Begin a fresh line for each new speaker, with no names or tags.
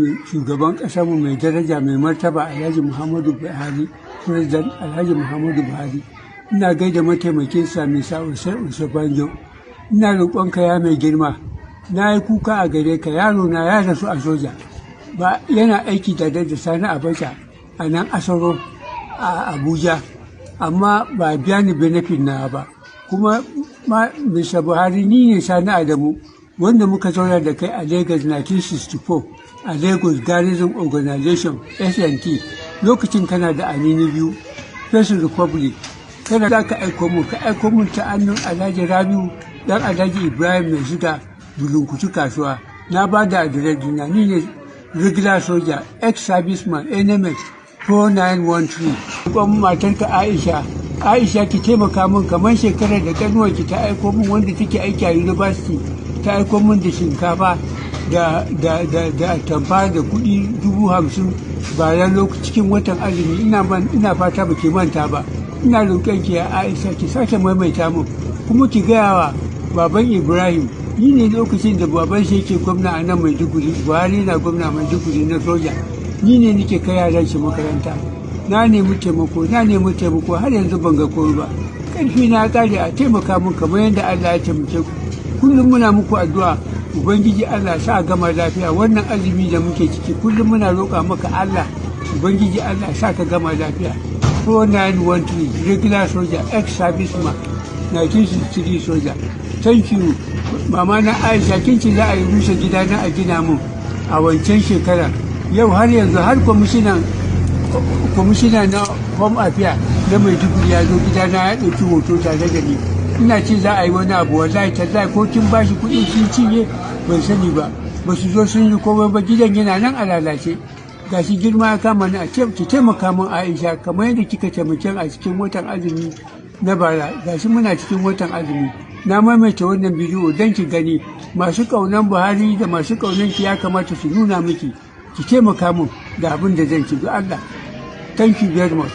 shugaban ƙasarmu mai daraja mai martaba Alhaji Muhammadu Buhari, President Alhaji Muhammadu Buhari, ina gaida mataimakinsa Mr. Osinbajo. Ina roƙonka ya mai girma, na yi kuka a gare ka, yaro na ya rasu a soja, ba yana aiki da Sani Abacha a nan Asoro a Abuja, amma ba biya ni benefit na ba. Kuma Mr. Buhari ni ne Sani Adamu wanda muka zauna da kai a Lagos 1964 a Lagos Garrison Organization SNT, lokacin kana da anini biyu, First Republic. Kana za ka aiko mun ta hannun Alhaji Rabiu dan Alhaji Ibrahim mai shiga bulunkutu kasuwa. Na ba da adiresina, ni ne regular soldier, ex-serviceman, NMX 4913. Kuma matarka Aisha ki taimaka min, kamar shekarar da kanuwar ki ta aiko min wanda take aiki a university, ta aiko min da shinkafa da atamfa da kuɗi 50,000 bayan cikin watan azumi. Ina fata ba ki manta ba. Ina roƙon ki ya Aisha ki sake maimaita min, kuma ki gaya wa baban Ibrahim, ni ne lokacin da baban shi yake gwamna a nan Maiduguri, Buhari na gwamna Maiduguri na soja, ni ne nake kai yaran shi makaranta. Na nemi taimako har yanzu ban ga koyi ba. Ƙarfi na kare, a taimaka min kamar yadda Allah ya taimake ku. Kullum muna muku addu'a, Ubangiji Allah sa gama lafiya. Wannan azumi da muke ciki kullum muna roƙa maka Allah, Ubangiji Allah sa ka gama lafiya. 4913 regular soldier, ex-serviceman, 1963 soldier. Thank you. Mama na Aisha, kin ce za a yi rushe gidana a gina mun a wancan shekara. Yau har yanzu har kwamishina na Home Affairs na Maiduguri ya zo gidana ya ɗauki hoto tare da ni. Ina ce za a yi wani abu, wallahi tallahi ko kin bashi kuɗi kin cinye ban sani ba. Ba su zo sun yi komai ba, gidan yana nan a lalace. Gashi girma ya kama ni, ki taimaka min Aisha, kamar yadda kika taimake a cikin watan azumi na bara. Gashi muna cikin watan azumi. Na maimaita wannan bidiyo don ki gani masu ƙaunar Buhari da masu ƙaunar ki ya kamata su nuna miki, ki taimaka min da abin da zan ci, don Allah. Thank you very much.